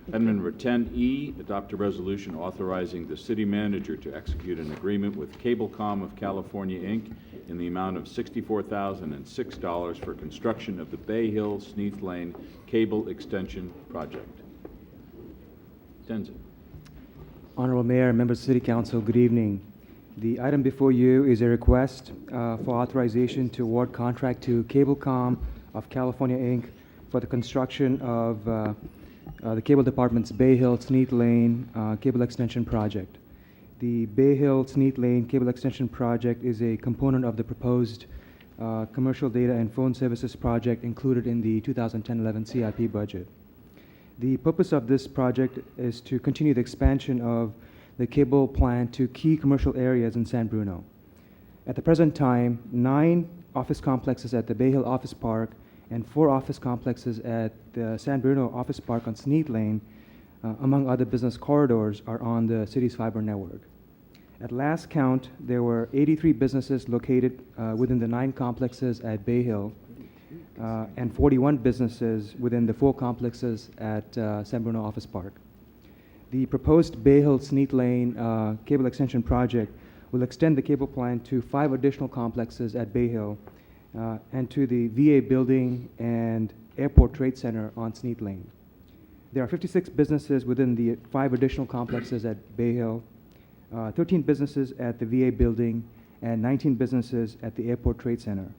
Amendment 10E, adopt a resolution authorizing the city manager to execute an agreement with Cablecom of California, Inc. in the amount of $64,006 for construction of the Bayhill Sneath Lane Cable Extension Project. Tenzin. Honorable Mayor, members of City Council, good evening. The item before you is a request for authorization to award contract to Cablecom of California, Inc. for the construction of the Cable Department's Bayhill Sneath Lane Cable Extension Project. The Bayhill Sneath Lane Cable Extension Project is a component of the proposed Commercial Data and Phone Services Project included in the 2010-11 CIP budget. The purpose of this project is to continue the expansion of the cable plant to key commercial areas in San Bruno. At the present time, 9 office complexes at the Bayhill Office Park and 4 office complexes at the San Bruno Office Park on Sneath Lane, among other business corridors, are on the city's fiber network. At last count, there were 83 businesses located within the 9 complexes at Bayhill, and 41 businesses within the 4 complexes at San Bruno Office Park. The proposed Bayhill Sneath Lane Cable Extension Project will extend the cable plant to 5 additional complexes at Bayhill and to the VA building and Airport Trade Center on Sneath Lane. There are 56 businesses within the 5 additional complexes at Bayhill, 13 businesses at the VA building, and 19 businesses at the Airport Trade Center.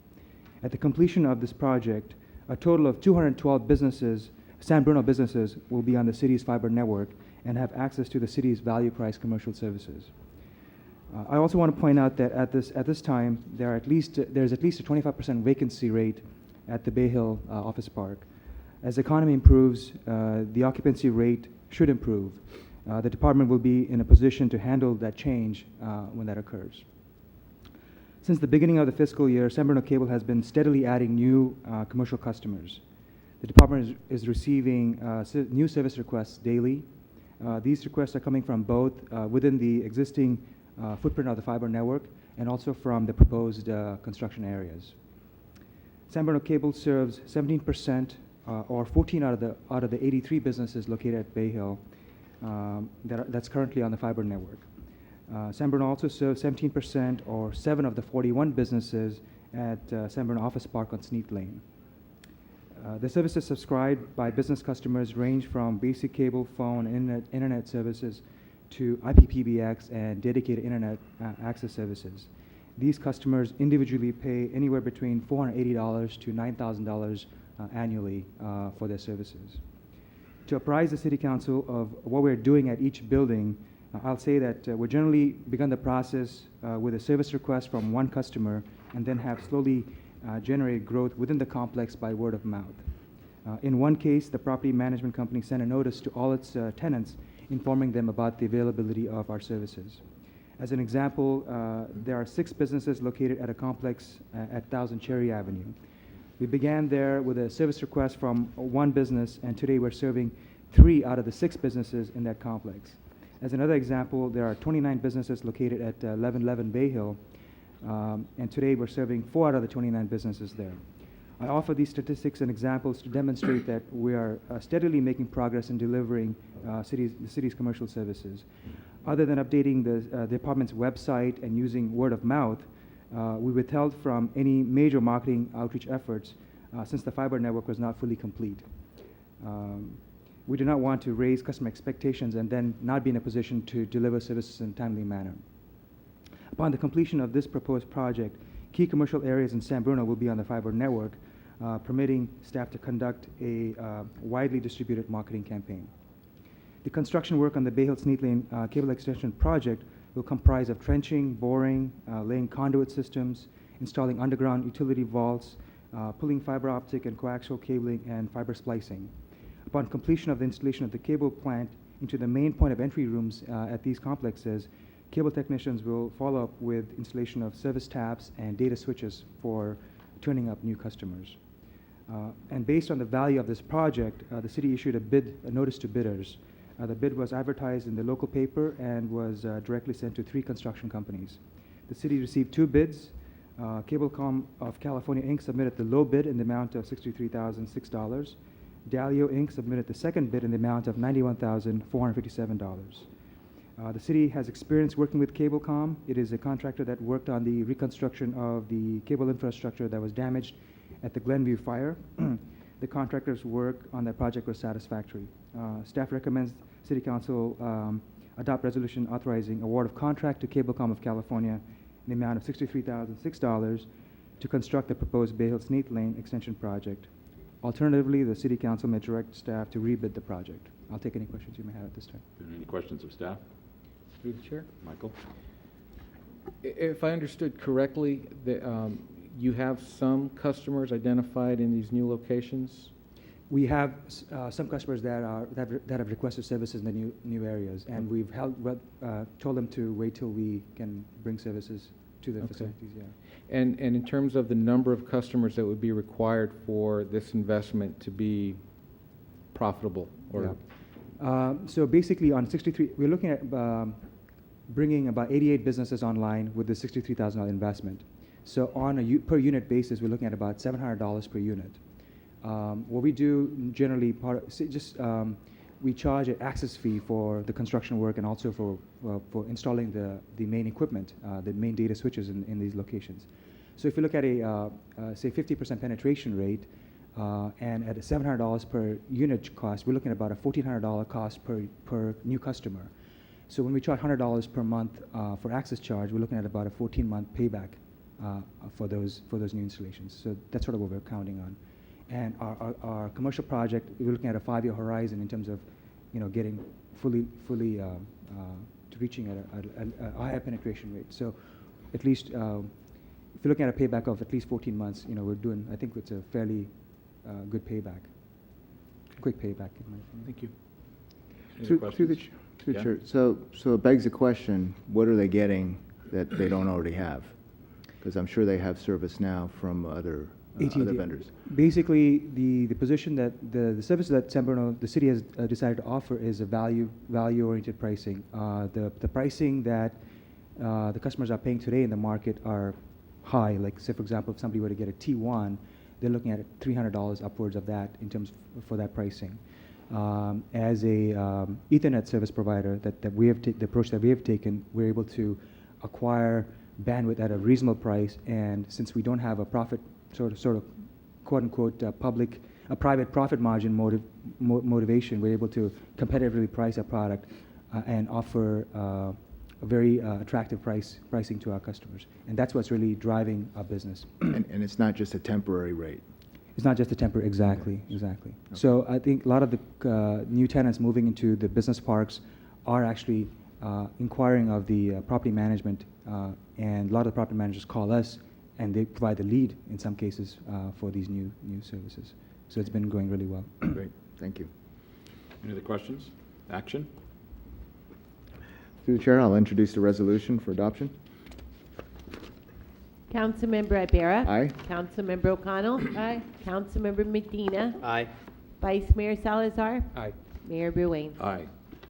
At the completion of this project, a total of 212 businesses, San Bruno businesses, will be on the city's fiber network and have access to the city's value-priced commercial services. I also want to point out that at this time, there's at least a 25% vacancy rate at the Bayhill Office Park. As the economy improves, the occupancy rate should improve. The department will be in a position to handle that change when that occurs. Since the beginning of the fiscal year, San Bruno Cable has been steadily adding new commercial customers. The department is receiving new service requests daily. These requests are coming from both within the existing footprint of the fiber network and also from the proposed construction areas. San Bruno Cable serves 17% or 14 out of the 83 businesses located at Bayhill that's currently on the fiber network. San Bruno also serves 17% or 7 of the 41 businesses at San Bruno Office Park on Sneath Lane. The services subscribed by business customers range from basic cable, phone, and internet services to IPPBX and dedicated internet access services. These customers individually pay anywhere between $480 to $9,000 annually for their services. To apprise the City Council of what we're doing at each building, I'll say that we've generally begun the process with a service request from one customer and then have slowly generated growth within the complex by word of mouth. In one case, the property management company sent a notice to all its tenants informing them about the availability of our services. As an example, there are 6 businesses located at a complex at 1000 Cherry Avenue. We began there with a service request from one business, and today we're serving 3 out of the 6 businesses in that complex. As another example, there are 29 businesses located at 1111 Bayhill, and today we're serving 4 out of the 29 businesses there. I offer these statistics and examples to demonstrate that we are steadily making progress in delivering the city's commercial services. Other than updating the department's website and using word of mouth, we withheld from any major marketing outreach efforts since the fiber network was not fully complete. We do not want to raise customer expectations and then not be in a position to deliver services in a timely manner. Upon the completion of this proposed project, key commercial areas in San Bruno will be on the fiber network, permitting staff to conduct a widely distributed marketing campaign. The construction work on the Bayhill Sneath Lane Cable Extension Project will comprise of trenching, boring, laying conduit systems, installing underground utility vaults, pulling fiber optic and coaxial cabling, and fiber splicing. Upon completion of the installation of the cable plant into the main point of entry rooms at these complexes, cable technicians will follow up with installation of service taps and data switches for turning up new customers. And based on the value of this project, the city issued a notice to bidders. The bid was advertised in the local paper and was directly sent to 3 construction companies. The city received 2 bids. Cablecom of California, Inc. submitted the low bid in the amount of $63,006. Dalio Inc. submitted the second bid in the amount of $91,457. The city has experience working with Cablecom. It is a contractor that worked on the reconstruction of the cable infrastructure that was damaged at the Glenview fire. The contractor's work on that project was satisfactory. Staff recommends City Council adopt resolution authorizing award of contract to Cablecom of California in the amount of $63,006 to construct the proposed Bayhill Sneath Lane extension project. Alternatively, the City Council may direct staff to rebid the project. I'll take any questions you may have at this time. Any questions of staff? Through the chair. Michael? If I understood correctly, you have some customers identified in these new locations? We have some customers that have requested services in the new areas, and we've told them to wait till we can bring services to the facilities. Yeah. And in terms of the number of customers that would be required for this investment to be profitable, or so basically, on 63, we're looking at bringing about 88 businesses online with the $63,000 investment. So on a per unit basis, we're looking at about $700 per unit. What we do generally, we charge an access fee for the construction work and also for installing the main equipment, the main data switches in these locations. So if you look at a say 50% penetration rate and at a $700 per unit cost, we're looking at about a $1,400 cost per new customer. So when we charge $100 per month for access charge, we're looking at about a 14-month payback for those new installations. So that's sort of what we're counting on. And our commercial project, we're looking at a 5-year horizon in terms of, getting fully to reaching at a higher penetration rate. So at least, if you're looking at a payback of at least 14 months, we're doing, I think it's a fairly good payback, quick payback in my opinion. Thank you. Any Through questions? the Yeah. chair. So it begs the question, what are they getting that they don't already have? Because I'm sure they have service now from other AT&T. vendors. Basically, the position that the service that San Bruno, the city has decided to offer is a value-oriented pricing. The pricing that the customers are paying today in the market are high. Like, say, for example, if somebody were to get a T1, they're looking at $300 upwards of that in terms for that pricing. As a Ethernet service provider, the approach that we have taken, we're able to acquire bandwidth at a reasonable price, and since we don't have a profit sort of quote unquote private profit margin motivation, we're able to competitively price our product and offer a very attractive pricing to our customers, and that's what's really driving our business. And it's not just a temporary rate. It's not just a temporary, exactly. So I think a lot of the new tenants moving into the business parks are actually inquiring of the property management, and a lot of the property managers call us, and they provide the lead in some cases for these new services. So it's been going really well. Great, thank you. Any other questions? Action? Through the chair, I'll introduce the resolution for adoption. Councilmember Ibarra. Aye. Councilmember O'Connell. Aye. Councilmember Medina. Aye. Vice Mayor Salazar. Aye. Mayor Buane. Aye.